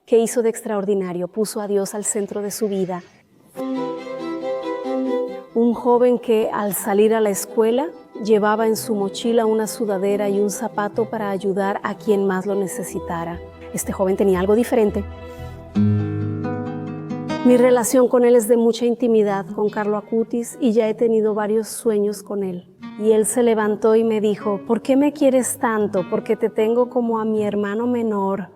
¿Qué hizo de extraordinario? Puso a Dios al centro de su vida. Un joven que al salir a la escuela llevaba en su mochila una sudadera y un zapato para ayudar a quien más lo necesitara. Este joven tenía algo diferente. Mi relación con él es de mucha intimidad con Carlo Acutis y ya he tenido varios sueños con él. Y él se levantó y me dijo, ¿por qué me quieres tanto? Porque te tengo como a mi hermano menor.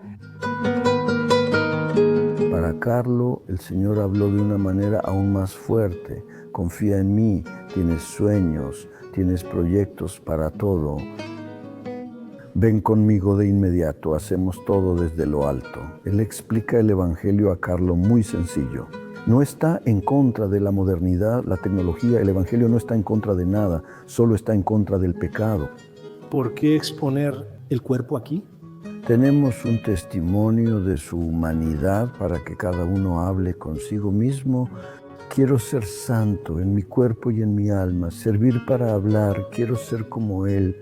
Para Carlo, el Señor habló de una manera aún más fuerte. Confía en mí, tienes sueños, tienes proyectos para todo. Ven conmigo de inmediato, hacemos todo desde lo alto. Él explica el Evangelio a Carlo muy sencillo. No está en contra de la modernidad, la tecnología, el Evangelio no está en contra de nada, solo está en contra del pecado. ¿Por qué exponer el cuerpo aquí? Tenemos un testimonio de su humanidad para que cada uno hable consigo mismo. Quiero ser santo en mi cuerpo y en mi alma, servir para hablar, quiero ser como Él.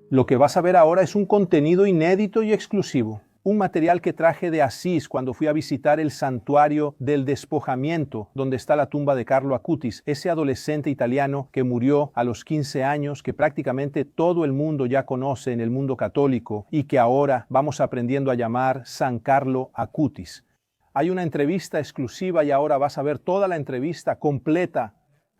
Lo que vas a ver ahora es un contenido inédito y exclusivo. Un material que traje de Asís cuando fui a visitar el santuario del despojamiento, donde está la tumba de Carlo Acutis, ese adolescente italiano que murió a los 15 años, que prácticamente todo el mundo ya conoce en el mundo católico y que ahora vamos aprendiendo a llamar San Carlo Acutis. Hay una entrevista exclusiva y ahora vas a ver toda la entrevista completa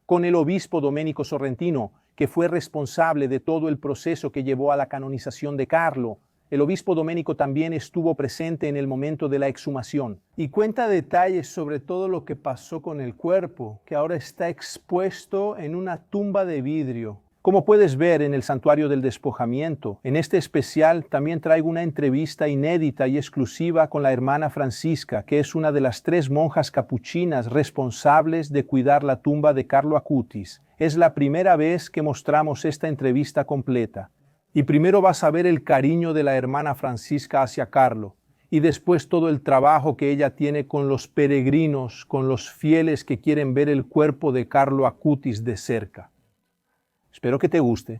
con el obispo Domenico Sorrentino, que fue responsable de todo el proceso que llevó a la canonización de Carlo. El obispo Domenico también estuvo presente en el momento de la exhumación y cuenta detalles sobre todo lo que pasó con el cuerpo, que ahora está expuesto en una tumba de vidrio. Como puedes ver en el santuario del despojamiento, en este especial también traigo una entrevista inédita y exclusiva con la hermana Francisca, que es una de las 3 monjas capuchinas responsables de cuidar la tumba de Carlo Acutis. Es la primera vez que mostramos esta entrevista completa. Y primero vas a ver el cariño de la hermana Francisca hacia Carlo, y después todo el trabajo que ella tiene con los peregrinos, con los fieles que quieren ver el cuerpo de Carlo Acutis de cerca. Espero que te guste.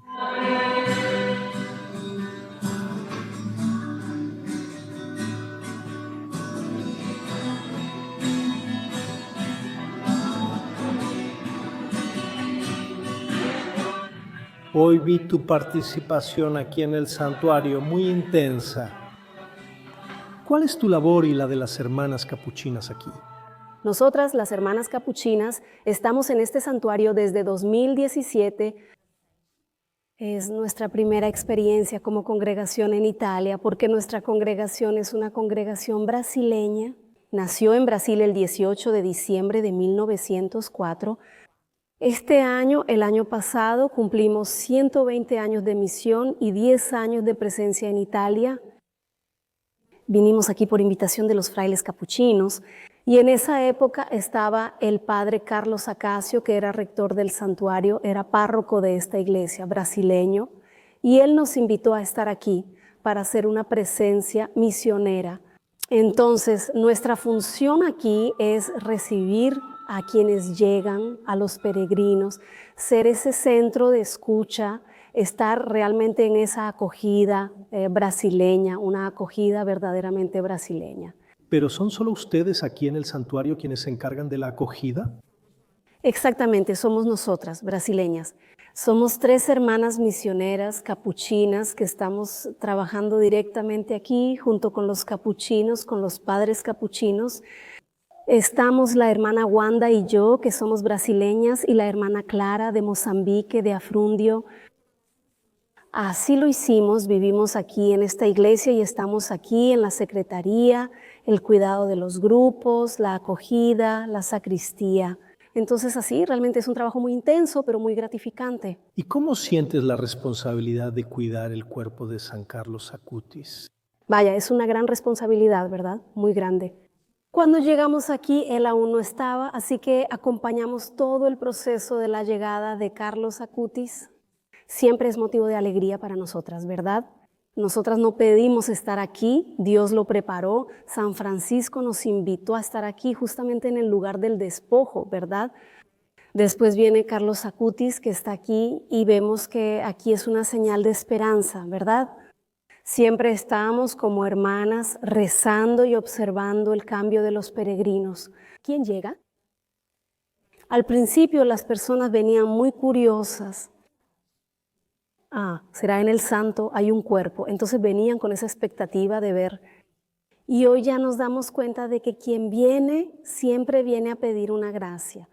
Hoy vi tu participación aquí en el santuario, muy intensa. ¿Cuál es tu labor y la de las hermanas capuchinas aquí? Nosotras, las hermanas capuchinas, estamos en este santuario desde 2017. Es nuestra primera experiencia como congregación en Italia, porque nuestra congregación es una congregación brasileña. Nació en Brasil el 18 de diciembre de 1904. Este año, el año pasado, cumplimos 120 años de misión y 10 años de presencia en Italia. Vinimos aquí por invitación de los frailes capuchinos y en esa época estaba el padre Carlos Acacio, que era rector del santuario, era párroco de esta iglesia, brasileño, y él nos invitó a estar aquí para hacer una presencia misionera. Entonces, nuestra función aquí es recibir a quienes llegan, a los peregrinos, ser ese centro de escucha, estar realmente en esa acogida brasileña, una acogida verdaderamente brasileña. ¿Pero son solo ustedes aquí en el santuario quienes se encargan de la acogida? Exactamente, somos nosotras, brasileñas. Somos 3 hermanas misioneras capuchinas que estamos trabajando directamente aquí junto con los capuchinos, con los padres capuchinos. Estamos la hermana Wanda y yo, que somos brasileñas, y la hermana Clara de Mozambique, de Afrundio. Así lo hicimos, vivimos aquí en esta iglesia y estamos aquí en la secretaría, el cuidado de los grupos, la acogida, la sacristía. Entonces así realmente es un trabajo muy intenso, pero muy gratificante. ¿Y cómo sientes la responsabilidad de cuidar el cuerpo de San Carlos Acutis? Vaya, es una gran responsabilidad, ¿verdad? Muy grande. Cuando llegamos aquí, él aún no estaba, así que acompañamos todo el proceso de la llegada de Carlos Acutis. Siempre es motivo de alegría para nosotras, ¿verdad? Nosotras no pedimos estar aquí, Dios lo preparó. San Francisco nos invitó a estar aquí justamente en el lugar del despojo, ¿verdad? Después viene Carlos Acutis, que está aquí, y vemos que aquí es una señal de esperanza, ¿verdad? Siempre estábamos como hermanas rezando y observando el cambio de los peregrinos. ¿Quién llega? Al principio las personas venían muy curiosas. Será en el santo, hay un cuerpo. Entonces venían con esa expectativa de ver. Y hoy ya nos damos cuenta de que quien viene siempre viene a pedir una gracia.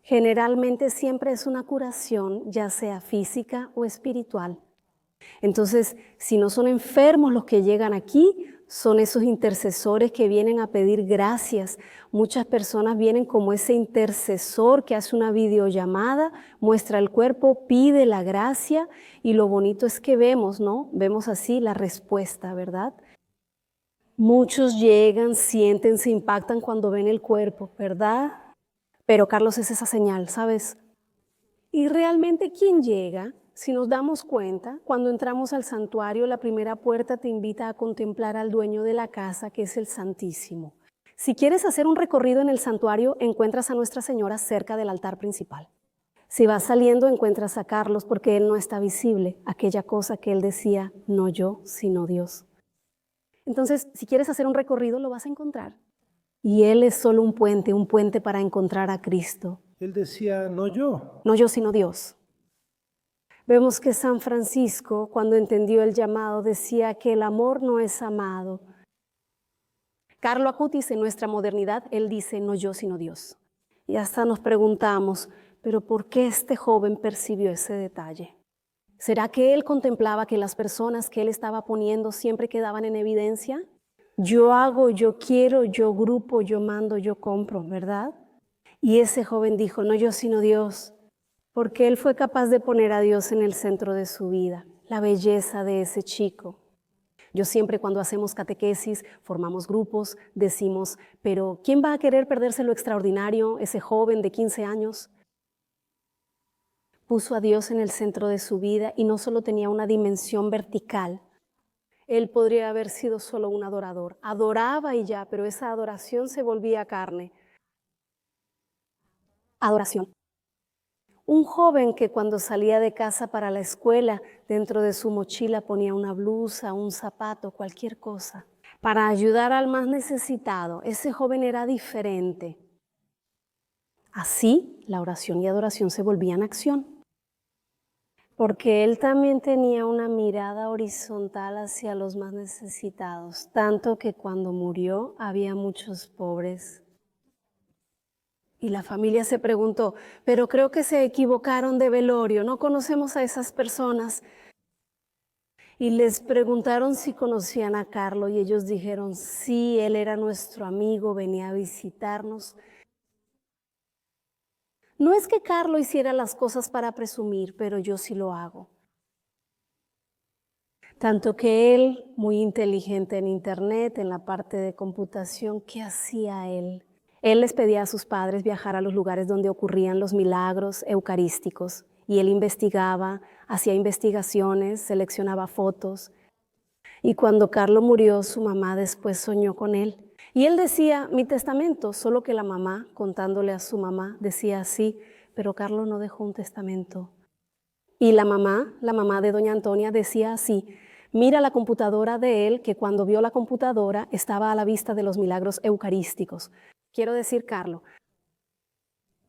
Generalmente siempre es una curación, ya sea física o espiritual. Entonces, si no son enfermos los que llegan aquí, son esos intercesores que vienen a pedir gracias. Muchas personas vienen como ese intercesor que hace una videollamada, muestra el cuerpo, pide la gracia y lo bonito es que vemos, ¿no? Vemos así la respuesta, ¿verdad? Muchos llegan, sienten, se impactan cuando ven el cuerpo, ¿verdad? Pero Carlos es esa señal, ¿sabes? Y realmente, ¿quién llega? Si nos damos cuenta, cuando entramos al santuario, la primera puerta te invita a contemplar al dueño de la casa, que es el Santísimo. Si quieres hacer un recorrido en el santuario, encuentras a Nuestra Señora cerca del altar principal. Si vas saliendo, encuentras a Carlos porque él no está visible, aquella cosa que él decía, no yo, sino Dios. Entonces, si quieres hacer un recorrido, lo vas a encontrar. Y él es solo un puente para encontrar a Cristo. Él decía, no yo. No yo, sino Dios. Vemos que San Francisco, cuando entendió el llamado, decía que el amor no es amado. Carlo Acutis, en nuestra modernidad, él dice, no yo, sino Dios. Y hasta nos preguntamos, ¿pero por qué este joven percibió ese detalle? ¿Será que él contemplaba que las personas que él estaba poniendo siempre quedaban en evidencia? Yo hago, yo quiero, yo grupo, yo mando, yo compro, ¿verdad? Y ese joven dijo, no yo, sino Dios. Porque él fue capaz de poner a Dios en el centro de su vida, la belleza de ese chico. Yo siempre cuando hacemos catequesis, formamos grupos, decimos, pero ¿quién va a querer perderse lo extraordinario, ese joven de 15 años? Puso a Dios en el centro de su vida y no solo tenía una dimensión vertical, él podría haber sido solo un adorador. Adoraba y ya, pero esa adoración se volvía carne. Adoración. Un joven que cuando salía de casa para la escuela, dentro de su mochila ponía una blusa, un zapato, cualquier cosa, para ayudar al más necesitado. Ese joven era diferente. Así, la oración y adoración se volvían acción. Porque él también tenía una mirada horizontal hacia los más necesitados, tanto que cuando murió había muchos pobres. Y la familia se preguntó, pero creo que se equivocaron de velorio, no conocemos a esas personas. Y les preguntaron si conocían a Carlos y ellos dijeron, sí, él era nuestro amigo, venía a visitarnos. No es que Carlos hiciera las cosas para presumir, pero yo sí lo hago. Tanto que él, muy inteligente en internet, en la parte de computación, ¿qué hacía él? Él les pedía a sus padres viajar a los lugares donde ocurrían los milagros eucarísticos y él investigaba, hacía investigaciones, seleccionaba fotos. Y cuando Carlos murió, su mamá después soñó con él. Y él decía, mi testamento, solo que la mamá, contándole a su mamá, decía así, pero Carlos no dejó un testamento. Y la mamá de doña Antonia decía así, mira la computadora de él, que cuando vio la computadora estaba a la vista de los milagros eucarísticos. Quiero decir, Carlos,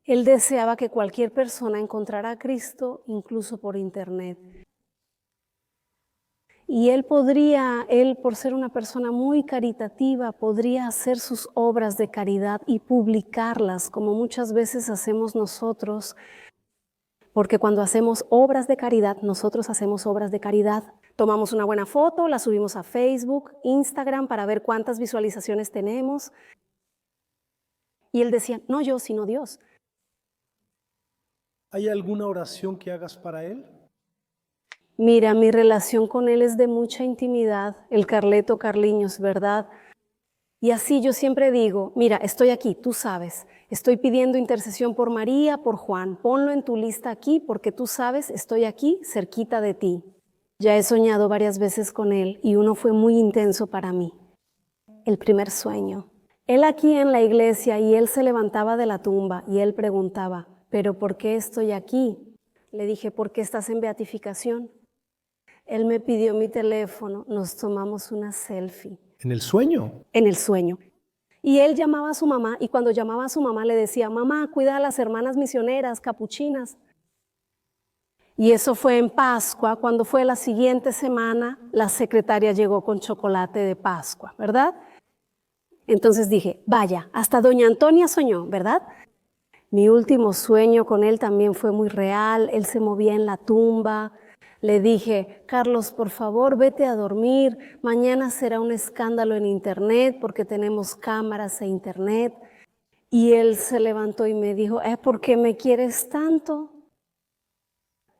él deseaba que cualquier persona encontrara a Cristo, incluso por internet. Y él por ser una persona muy caritativa, podría hacer sus obras de caridad y publicarlas, como muchas veces hacemos nosotros, porque cuando hacemos obras de caridad, nosotros hacemos obras de caridad. Tomamos una buena foto, la subimos a Facebook, Instagram, para ver cuántas visualizaciones tenemos. Y él decía, no yo, sino Dios. ¿Hay alguna oración que hagas para él? Mira, mi relación con él es de mucha intimidad, el Carleto Carliños, ¿verdad? Y así yo siempre digo, mira, estoy aquí, tú sabes, estoy pidiendo intercesión por María, por Juan, ponlo en tu lista aquí porque tú sabes, estoy aquí, cerquita de ti. Ya he soñado varias veces con él y uno fue muy intenso para mí. El primer sueño. Él aquí en la iglesia y él se levantaba de la tumba y él preguntaba, ¿pero por qué estoy aquí? Le dije, ¿por qué estás en beatificación? Él me pidió mi teléfono, nos tomamos una selfie. ¿En el sueño? En el sueño. Y él llamaba a su mamá y cuando llamaba a su mamá le decía, mamá, cuida a las hermanas misioneras capuchinas. Y eso fue en Pascua, cuando fue la siguiente semana, la secretaria llegó con chocolate de Pascua, ¿verdad? Entonces dije, vaya, hasta doña Antonia soñó, ¿verdad? Mi último sueño con él también fue muy real, él se movía en la tumba. Le dije, Carlos, por favor, vete a dormir, mañana será un escándalo en internet porque tenemos cámaras e internet. Y él se levantó y me dijo, ¿por qué me quieres tanto?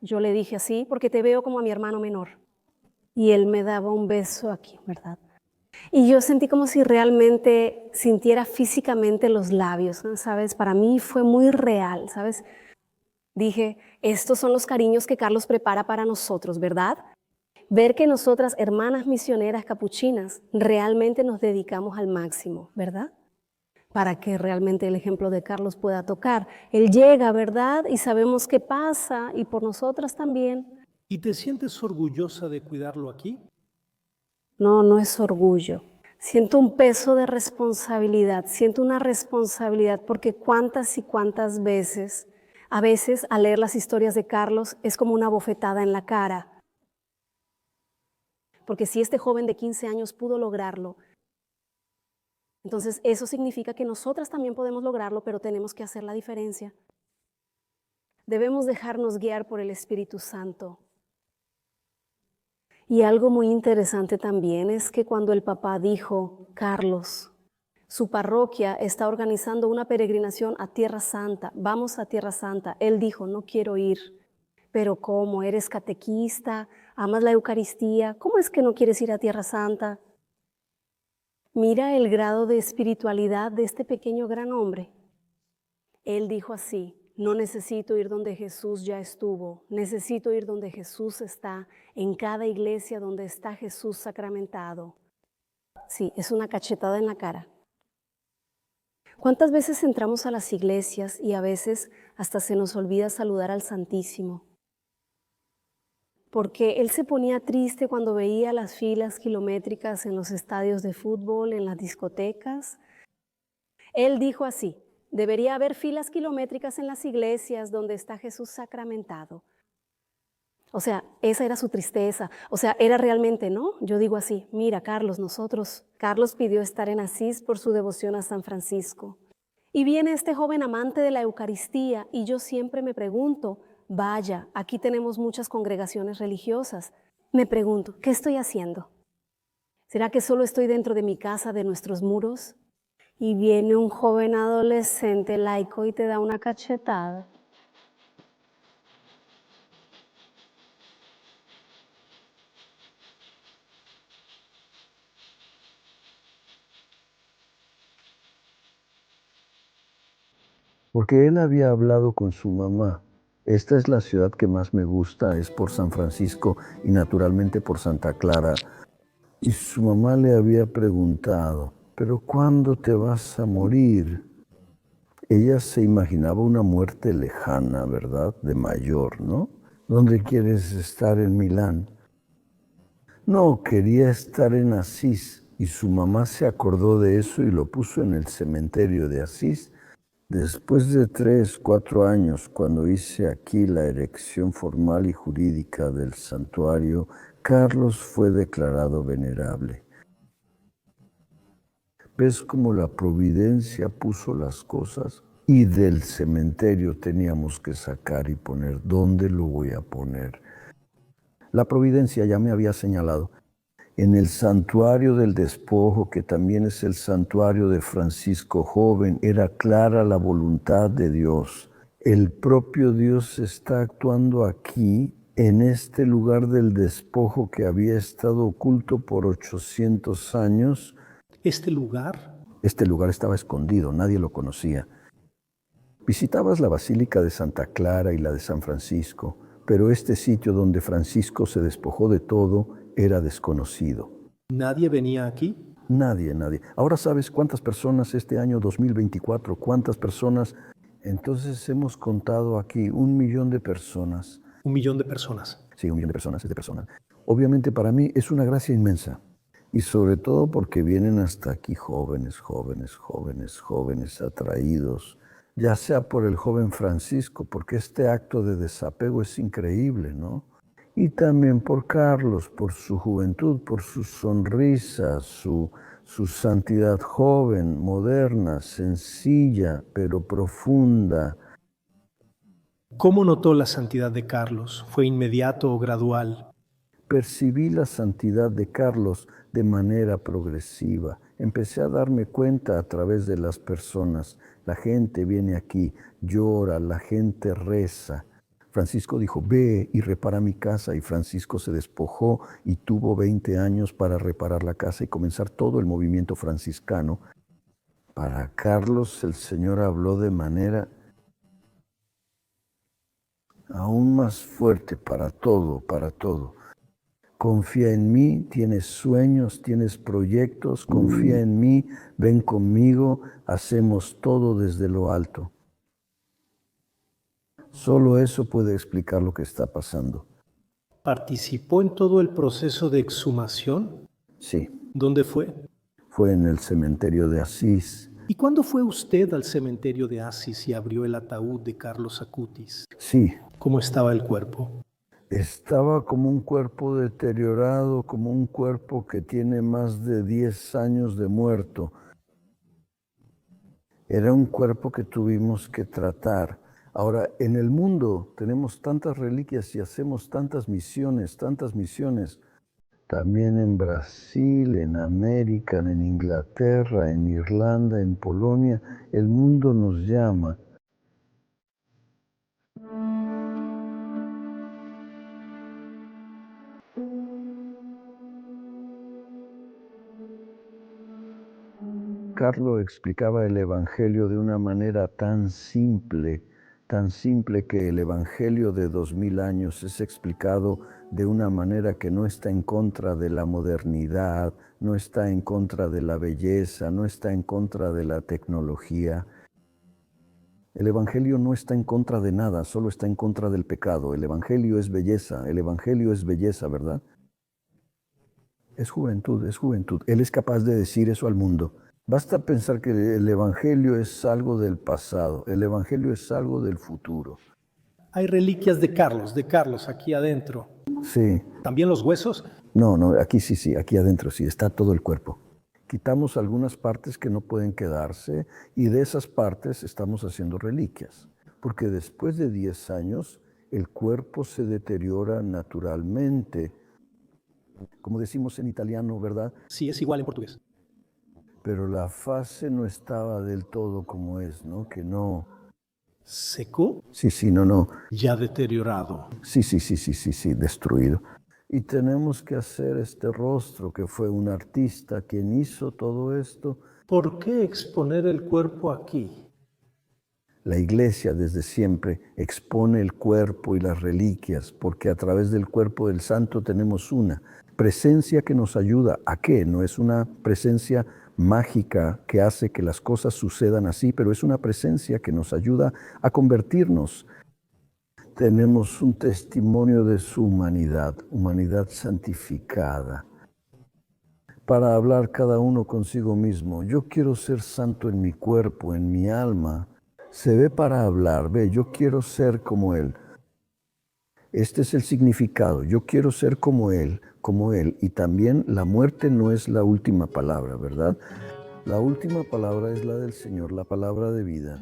Yo le dije así, porque te veo como a mi hermano menor. Y él me daba un beso aquí, ¿verdad? Y yo sentí como si realmente sintiera físicamente los labios, ¿no? ¿Sabes? Para mí fue muy real, ¿sabes? Dije, estos son los cariños que Carlos prepara para nosotros, ¿verdad? Ver que nosotras, hermanas misioneras capuchinas, realmente nos dedicamos al máximo, ¿verdad? Para que realmente el ejemplo de Carlos pueda tocar. Él llega, ¿verdad? Y sabemos qué pasa, y por nosotras también. ¿Y te sientes orgullosa de cuidarlo aquí? No, no es orgullo. Siento un peso de responsabilidad, siento una responsabilidad porque cuántas y cuántas veces, a veces al leer las historias de Carlos es como una bofetada en la cara. Porque si este joven de 15 años pudo lograrlo, entonces eso significa que nosotras también podemos lograrlo, pero tenemos que hacer la diferencia. Debemos dejarnos guiar por el Espíritu Santo. Y algo muy interesante también es que cuando el papá dijo, Carlos, su parroquia está organizando una peregrinación a Tierra Santa, vamos a Tierra Santa, él dijo, no quiero ir. Pero ¿cómo? ¿Eres catequista? ¿Amas la Eucaristía? ¿Cómo es que no quieres ir a Tierra Santa? Mira el grado de espiritualidad de este pequeño gran hombre. Él dijo así, no necesito ir donde Jesús ya estuvo, necesito ir donde Jesús está, en cada iglesia donde está Jesús sacramentado. Sí, es una cachetada en la cara. ¿Cuántas veces entramos a las iglesias y a veces hasta se nos olvida saludar al Santísimo? Porque él se ponía triste cuando veía las filas kilométricas en los estadios de fútbol, en las discotecas. Él dijo así, debería haber filas kilométricas en las iglesias donde está Jesús sacramentado. O sea, esa era su tristeza. O sea, era realmente, ¿no? Yo digo así, mira, Carlos pidió estar en Asís por su devoción a San Francisco. Y viene este joven amante de la Eucaristía y yo siempre me pregunto, vaya, aquí tenemos muchas congregaciones religiosas. Me pregunto, ¿qué estoy haciendo? ¿Será que solo estoy dentro de mi casa, de nuestros muros? Y viene un joven adolescente laico y te da una cachetada. Porque él había hablado con su mamá. Esta es la ciudad que más me gusta, es por San Francisco y naturalmente por Santa Clara. Y su mamá le había preguntado, ¿pero cuándo te vas a morir? Ella se imaginaba una muerte lejana, ¿verdad? De mayor, ¿no? ¿Dónde quieres estar en Milán? No, quería estar en Asís. Y su mamá se acordó de eso y lo puso en el cementerio de Asís. Después de 3, 4 años, cuando hice aquí la erección formal y jurídica del santuario, Carlos fue declarado venerable. ¿Ves cómo la providencia puso las cosas? Y del cementerio teníamos que sacar y poner, ¿dónde lo voy a poner? La providencia ya me había señalado. En el santuario del despojo, que también es el santuario de Francisco Joven, era clara la voluntad de Dios. El propio Dios está actuando aquí, en este lugar del despojo que había estado oculto por 800 años. ¿Este lugar? Este lugar estaba escondido, nadie lo conocía. Visitabas la Basílica de Santa Clara y la de San Francisco, pero este sitio donde Francisco se despojó de todo era desconocido. ¿Nadie venía aquí? Nadie. Ahora sabes cuántas personas este año 2024, cuántas personas. Entonces hemos contado aquí 1 millón de personas. 1 millón de personas. Sí, 1 millón de personas, es de personas. Obviamente para mí es una gracia inmensa. Y sobre todo porque vienen hasta aquí jóvenes, jóvenes, jóvenes, jóvenes atraídos, ya sea por el joven Francisco, porque este acto de desapego es increíble, ¿no? Y también por Carlos, por su juventud, por su sonrisa, su santidad joven, moderna, sencilla, pero profunda. ¿Cómo notó la santidad de Carlos? ¿Fue inmediato o gradual? Percibí la santidad de Carlos de manera progresiva. Empecé a darme cuenta a través de las personas. La gente viene aquí, llora, la gente reza. Francisco dijo, ve y repara mi casa, y Francisco se despojó y tuvo 20 años para reparar la casa y comenzar todo el movimiento franciscano. Para Carlos el Señor habló de manera aún más fuerte para todo, para todo. Confía en mí, tienes sueños, tienes proyectos, confía en mí, ven conmigo, hacemos todo desde lo alto. Solo eso puede explicar lo que está pasando. ¿Participó en todo el proceso de exhumación? Sí, ¿Dónde fue? fue en el cementerio de Asís. ¿Y cuándo fue usted al cementerio de Asís y abrió el ataúd de Carlos Acutis? Sí, ¿Cómo estaba el cuerpo? estaba como un cuerpo deteriorado, como un cuerpo que tiene más de 10 años de muerto. Era un cuerpo que tuvimos que tratar. Ahora, en el mundo tenemos tantas reliquias y hacemos tantas misiones, tantas misiones. También en Brasil, en América, en Inglaterra, en Irlanda, en Polonia, el mundo nos llama. Carlos explicaba el Evangelio de una manera tan simple que el Evangelio de 2000 años es explicado de una manera que no está en contra de la modernidad, no está en contra de la belleza, no está en contra de la tecnología. El Evangelio no está en contra de nada, solo está en contra del pecado. El Evangelio es belleza, ¿verdad? Es juventud, es juventud. Él es capaz de decir eso al mundo. Basta pensar que el Evangelio es algo del pasado, el Evangelio es algo del futuro. Hay reliquias de Carlos aquí adentro. Sí. ¿También los huesos? No, aquí sí, aquí adentro sí, está todo el cuerpo. Quitamos algunas partes que no pueden quedarse y de esas partes estamos haciendo reliquias. Porque después de 10 años el cuerpo se deteriora naturalmente. Como decimos en italiano, ¿verdad? Sí, es igual en portugués. Pero la fase no estaba del todo como es, ¿no? Que no. ¿Secó? Sí, no. Ya deteriorado. Sí, destruido. Y tenemos que hacer este rostro que fue un artista quien hizo todo esto. ¿Por qué exponer el cuerpo aquí? La Iglesia desde siempre expone el cuerpo y las reliquias, porque a través del cuerpo del santo tenemos una presencia que nos ayuda. ¿A qué? No es una presencia mágica que hace que las cosas sucedan así, pero es una presencia que nos ayuda a convertirnos. Tenemos un testimonio de su humanidad santificada. Para hablar cada uno consigo mismo, yo quiero ser santo en mi cuerpo, en mi alma. Se ve para hablar, yo quiero ser como Él. Este es el significado, yo quiero ser como Él. Y también la muerte no es la última palabra, ¿verdad? La última palabra es la del Señor, la palabra de vida.